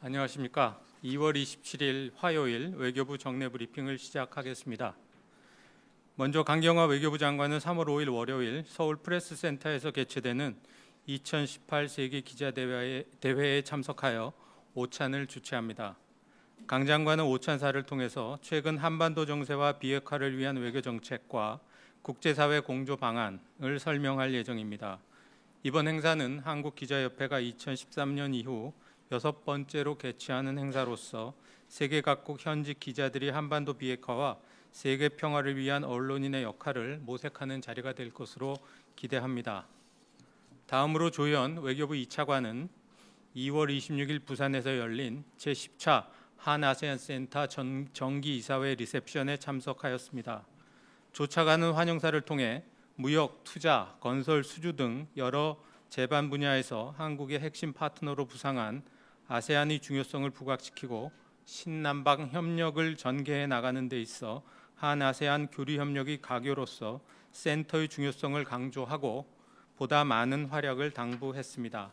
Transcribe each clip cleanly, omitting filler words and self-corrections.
안녕하십니까. 2월 27일 화요일 외교부 정례 브리핑을 시작하겠습니다. 먼저 강경화 외교부 장관은 3월 5일 월요일 서울 프레스센터에서 개최되는 2018 세계 기자대회에 참석하여 오찬을 주최합니다. 강 장관은 오찬사를 통해서 최근 한반도 정세와 비핵화를 위한 외교 정책과 국제사회 공조 방안을 설명할 예정입니다. 이번 행사는 한국기자협회가 2013년 이후 6번째로 개최하는 행사로서 세계 각국 현직 기자들이 한반도 비핵화와 세계 평화를 위한 언론인의 역할을 모색하는 자리가 될 것으로 기대합니다. 다음으로 조현 외교부 2차관은 2월 26일 부산에서 열린 제10차 한아세안 센터 정기이사회 리셉션에 참석하였습니다. 조 차관은 환영사를 통해 무역, 투자, 건설, 수주 등 여러 제반 분야에서 한국의 핵심 파트너로 부상한 아세안의 중요성을 부각시키고 신남방 협력을 전개해 나가는 데 있어 한아세안 교류 협력의 가교로서 센터의 중요성을 강조하고 보다 많은 활약을 당부했습니다.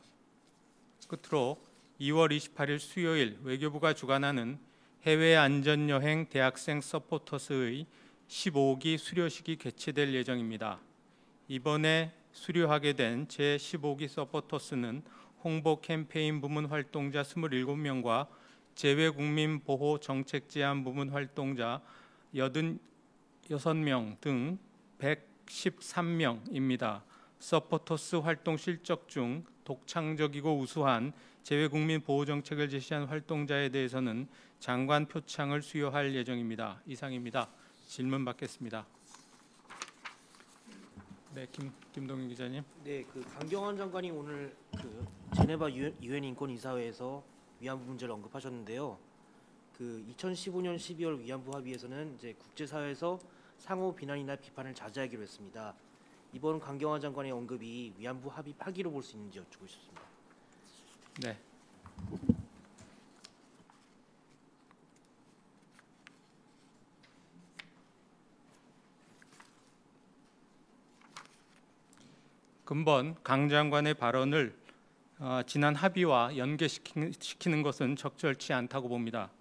끝으로 2월 28일 수요일 외교부가 주관하는 해외 안전여행 대학생 서포터스의 15기 수료식이 개최될 예정입니다. 이번에 수료하게 된 제15기 서포터스는 홍보 캠페인 부문 활동자 27명과 재외국민 보호 정책 제안 부문 활동자 86명 등 113명입니다. 서포터스 활동 실적 중 독창적이고 우수한 재외국민 보호 정책을 제시한 활동자에 대해서는 장관 표창을 수여할 예정입니다. 이상입니다. 질문 받겠습니다. 네, 김동윤 기자님. 네, 강경화 장관이 오늘 제네바 유엔 인권 이사회에서 위안부 문제를 언급하셨는데요. 2015년 12월 위안부 합의에서는 이제 국제사회에서 상호 비난이나 비판을 자제하기로 했습니다. 이번 강경화 장관의 언급이 위안부 합의 파기로 볼 수 있는지 여쭙고 싶습니다. 네. 근본 강 장관의 발언을 지난 합의와 연계시키는 것은 적절치 않다고 봅니다.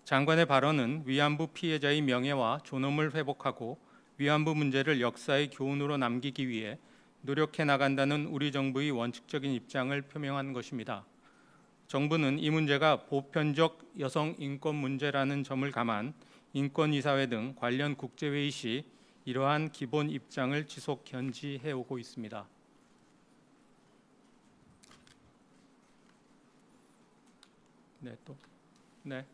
장관의 발언은 위안부 피해자의 명예와 존엄을 회복하고 위안부 문제를 역사의 교훈으로 남기기 위해 노력해 나간다는 우리 정부의 원칙적인 입장을 표명한 것입니다. 정부는 이 문제가 보편적 여성 인권 문제라는 점을 감안 인권이사회 등 관련 국제회의 시 이러한 기본 입장을 지속 견지해 오고 있습니다. 네, 또. 네.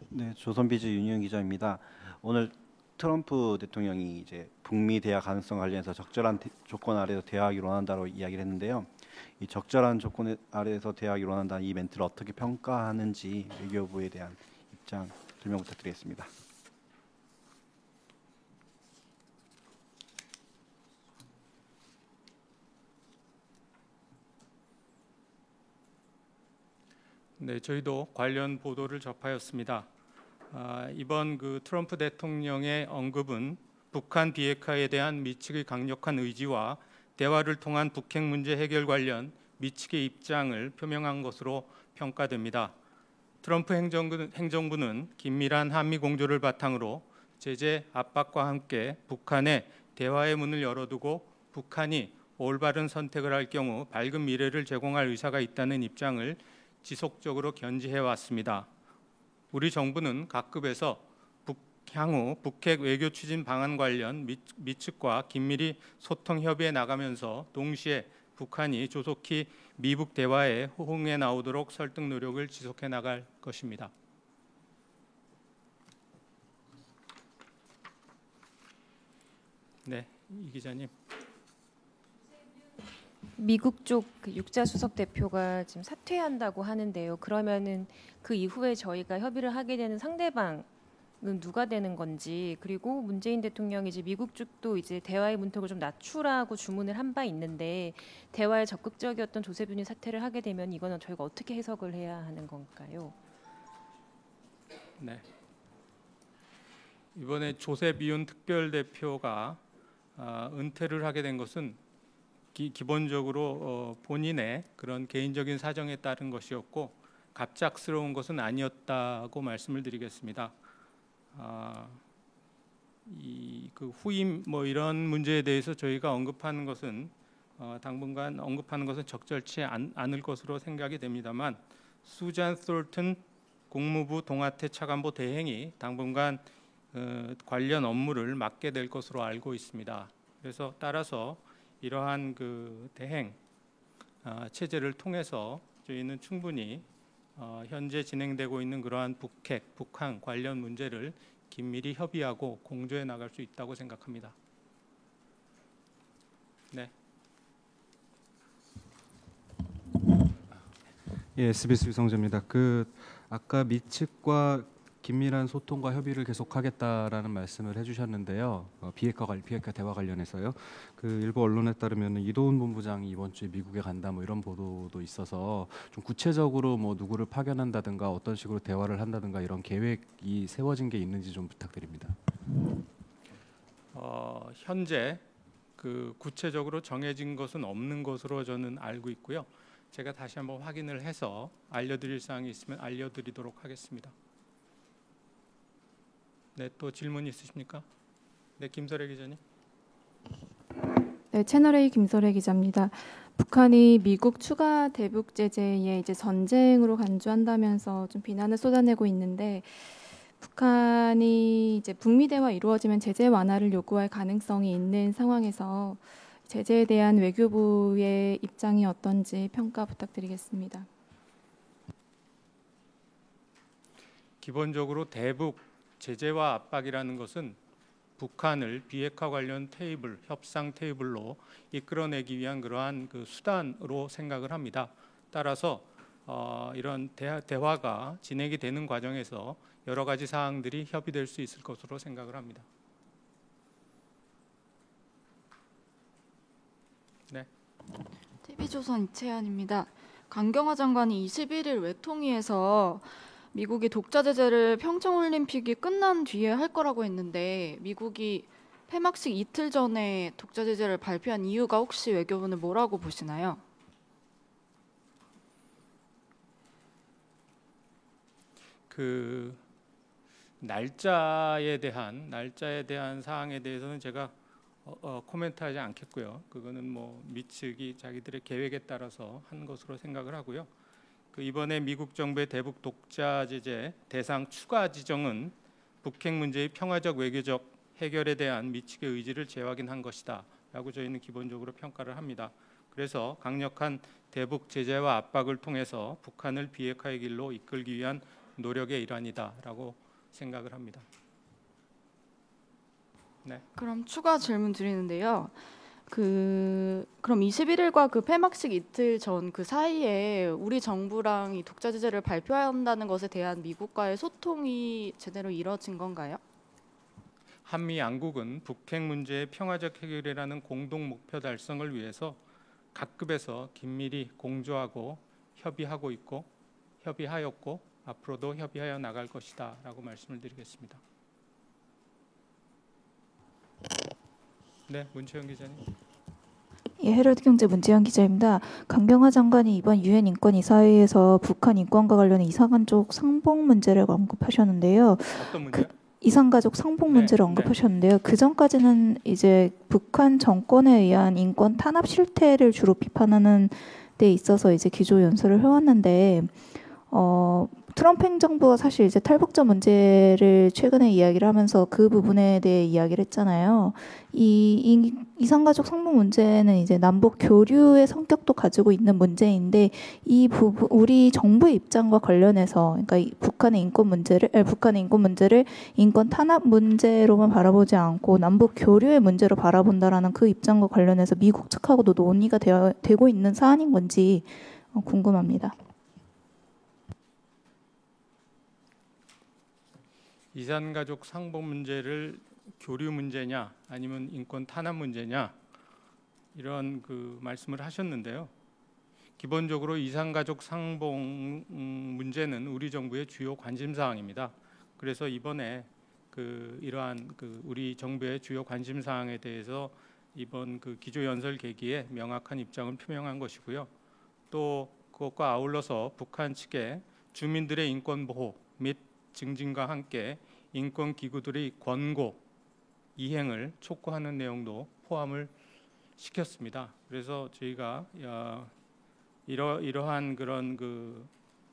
네, 조선비즈 윤희영 기자입니다. 오늘 트럼프 대통령이 이제 북미 대화 가능성 관련해서 적절한 조건 아래서 대화하기로 원한다고 이야기를 했는데요. 이 적절한 조건 아래에서 대화하기로 원한다는 이 멘트를 어떻게 평가하는지 외교부에 대한 입장 설명 부탁드리겠습니다. 네, 저희도 관련 보도를 접하였습니다. 이번 트럼프 대통령의 언급은 북한 비핵화에 대한 미측의 강력한 의지와 대화를 통한 북핵 문제 해결 관련 미측의 입장을 표명한 것으로 평가됩니다. 트럼프 행정부는 긴밀한 한미 공조를 바탕으로 제재 압박과 함께 북한에 대화의 문을 열어두고 북한이 올바른 선택을 할 경우 밝은 미래를 제공할 의사가 있다는 입장을 지속적으로 견지해 왔습니다. 우리 정부는 각급에서 향후 북핵 외교 추진 방안 관련 미측과 긴밀히 소통 협의해 나가면서 동시에 북한이 조속히 미북 대화에 호응해 나오도록 설득 노력을 지속해 나갈 것입니다. 네, 이 기자님. 미국 쪽 육자 수석 대표가 지금 사퇴한다고 하는데요. 그러면은 그 이후에 저희가 협의를 하게 되는 상대방은 누가 되는 건지, 그리고 문재인 대통령이 이제 미국 쪽도 이제 대화의 문턱을 좀 낮추라고 주문을 한 바 있는데 대화에 적극적이었던 조세균이 사퇴를 하게 되면 이거는 저희가 어떻게 해석을 해야 하는 건가요? 네. 이번에 조셉 이온 특별대표가 은퇴를 하게 된 것은 기본적으로 본인의 그런 개인적인 사정에 따른 것이었고 갑작스러운 것은 아니었다고 말씀을 드리겠습니다. 그 후임 뭐 이런 문제에 대해서 저희가 언급하는 것은 당분간 언급하는 것은 적절치 않을 것으로 생각이 됩니다만 수잔 톨튼 국무부 동아태 차관보 대행이 당분간 관련 업무를 맡게 될 것으로 알고 있습니다. 그래서 따라서 이러한 그 대행 체제를 통해서 저희는 충분히 현재 진행되고 있는 그러한 북핵, 북한 관련 문제를 긴밀히 협의하고 공조해 나갈 수 있다고 생각합니다. 네. 예, SBS 유성재입니다. 아까 미 측과 긴밀한 소통과 협의를 계속하겠다라는 말씀을 해주셨는데요. 비핵화 대화 관련해서요. 일부 언론에 따르면 이도훈 본부장이 이번 주에 미국에 간다 뭐 이런 보도도 있어서 좀 구체적으로 뭐 누구를 파견한다든가 어떤 식으로 대화를 한다든가 이런 계획이 세워진 게 있는지 좀 부탁드립니다. 현재 구체적으로 정해진 것은 없는 것으로 저는 알고 있고요. 제가 다시 한번 확인을 해서 알려드릴 사항이 있으면 알려드리도록 하겠습니다. 네, 또 질문 있으십니까? 네, 김설혜 기자님. 네, 채널A 김설혜 기자입니다. 북한이 미국 추가 대북 제재에 이제 전쟁으로 간주한다면서 좀 비난을 쏟아내고 있는데 북한이 이제 북미 대화 이루어지면 제재 완화를 요구할 가능성이 있는 상황에서 제재에 대한 외교부의 입장이 어떤지 평가 부탁드리겠습니다. 기본적으로 대북 제재와 압박이라는 것은 북한을 비핵화 관련 테이블, 협상 테이블로 이끌어내기 위한 그러한 수단으로 생각을 합니다. 따라서 이런 대화가 진행이 되는 과정에서 여러 가지 사항들이 협의될 수 있을 것으로 생각을 합니다. 네. TV조선 이채연입니다. 강경화 장관이 21일 외통위에서 미국이 독자 제재를 평창올림픽이 끝난 뒤에 할 거라고 했는데 미국이 폐막식 이틀 전에 독자 제재를 발표한 이유가 혹시 외교부는 뭐라고 보시나요? 날짜에 대한 사항에 대해서는 제가 코멘트하지 않겠고요. 그거는 뭐 미 측이 자기들의 계획에 따라서 한 것으로 생각을 하고요. 이번에 미국 정부의 대북 독자 제재 대상 추가 지정은 북핵 문제의 평화적 외교적 해결에 대한 미 측의 의지를 재확인한 것이다라고 저희는 기본적으로 평가를 합니다. 그래서 강력한 대북 제재와 압박을 통해서 북한을 비핵화의 길로 이끌기 위한 노력의 일환이다라고 생각을 합니다. 네. 그럼 추가 질문 드리는데요. 그럼 21일과 폐막식 이틀 전 그 사이에 우리 정부랑 이 독자 제재를 발표한다는 것에 대한 미국과의 소통이 제대로 이뤄진 건가요? 한미 양국은 북핵 문제의 평화적 해결이라는 공동 목표 달성을 위해서 각급에서 긴밀히 공조하고 협의하였고 앞으로도 협의하여 나갈 것이다라고 말씀을 드리겠습니다. 네, 문채영 기자님. 예, 헤럴드경제 문재현 기자입니다. 강경화 장관이 이번 유엔 인권이사회에서 북한 인권과 관련해 이산가족 상봉 문제를 언급하셨는데요. 어떤 문제요? 이산가족 상봉 문제를 언급하셨는데요. 그 전까지는 이제 북한 정권에 의한 인권 탄압 실태를 주로 비판하는 데 있어서 이제 기조 연설을 해왔는데 트럼프 행정부가 사실 이제 탈북자 문제를 최근에 이야기를 하면서 그 부분에 대해 이야기를 했잖아요. 이 이산가족 상봉 문제는 이제 남북 교류의 성격도 가지고 있는 문제인데 이 부분 우리 정부의 입장과 관련해서 그러니까 북한의 인권 문제를 인권 탄압 문제로만 바라보지 않고 남북 교류의 문제로 바라본다라는 그 입장과 관련해서 미국 측하고도 논의가 되고 있는 사안인 건지 궁금합니다. 이산가족 상봉 문제를 교류 문제냐 아니면 인권 탄압 문제냐 이런 말씀을 하셨는데요. 기본적으로 이산가족 상봉 문제는 우리 정부의 주요 관심 사항입니다. 그래서 이번에 이러한 우리 정부의 주요 관심 사항에 대해서 이번 그 기조 연설 계기에 명확한 입장을 표명한 것이고요. 또 그것과 아울러서 북한 측에 주민들의 인권 보호 및 증진과 함께 인권 기구들의 권고 이행을 촉구하는 내용도 포함을 시켰습니다. 그래서 저희가 이러한 그런 그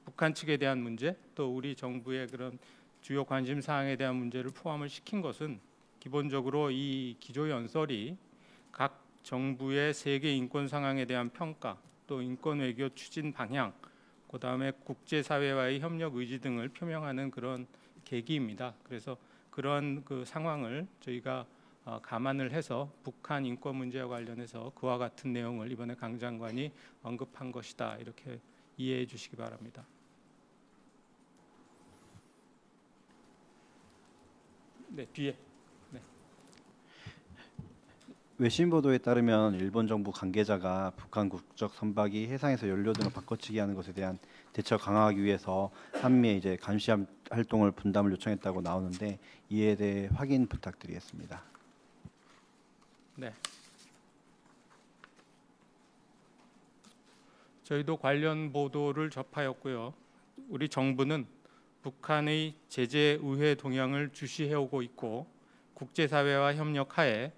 북한 측에 대한 문제, 또 우리 정부의 그런 주요 관심 사항에 대한 문제를 포함을 시킨 것은 기본적으로 이 기조 연설이 각 정부의 세계 인권 상황에 대한 평가, 또 인권 외교 추진 방향, 그다음에 국제 사회와의 협력 의지 등을 표명하는 그런 계기입니다. 그래서 그런 그 상황을 저희가 감안을 해서 북한 인권 문제와 관련해서 그와 같은 내용을 이번에 강 장관이 언급한 것이다, 이렇게 이해해 주시기 바랍니다. 네, 뒤에. 네. 외신 보도에 따르면 일본 정부 관계자가 북한 국적 선박이 해상에서 연료 등을 바꿔치기 하는 것에 대한 대처 강화하기 위해서 한미의 이제 감시 활동을 분담을 요청했다고 나오는데 이에 대해 확인 부탁드리겠습니다. 네. 저희도 관련 보도를 접하였고요. 우리 정부는 북한의 제재 우회 동향을 주시해오고 있고 국제사회와 협력하에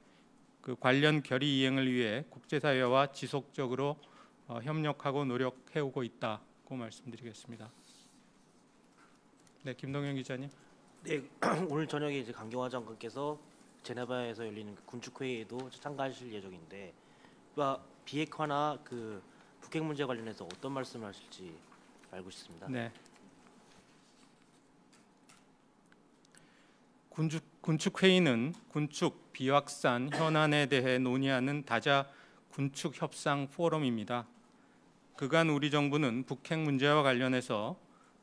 그 관련 결의 이행을 위해 국제사회와 지속적으로 협력하고 노력해오고 있다고 말씀드리겠습니다. 네, 김동현 기자님. 네, 오늘 저녁에 이제 강경화 장관께서 제네바에서 열리는 군축 회의에도 참가하실 예정인데, 비핵화나 그 북핵 문제 관련해서 어떤 말씀을 하실지 알고 싶습니다. 네. 군축 회의는 군축 비확산 현안에 대해 논의하는 다자 군축 협상 포럼입니다. 그간 우리 정부는 북핵 문제와 관련해서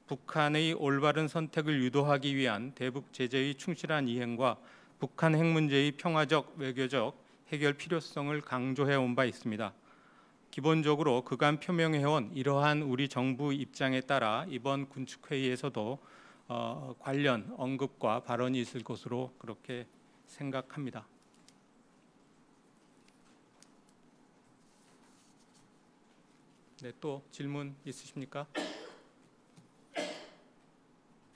북한의 올바른 선택을 유도하기 위한 대북 제재의 충실한 이행과 북한 핵 문제의 평화적 외교적 해결 필요성을 강조해 온 바 있습니다. 기본적으로 그간 표명해온 이러한 우리 정부 입장에 따라 이번 군축 회의에서도 관련 언급과 발언이 있을 것으로 그렇게 생각합니다. 네, 또 질문 있으십니까?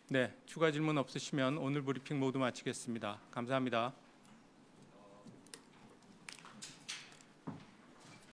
네, 추가 질문 없으시면 오늘 브리핑 모두 마치겠습니다. 감사합니다.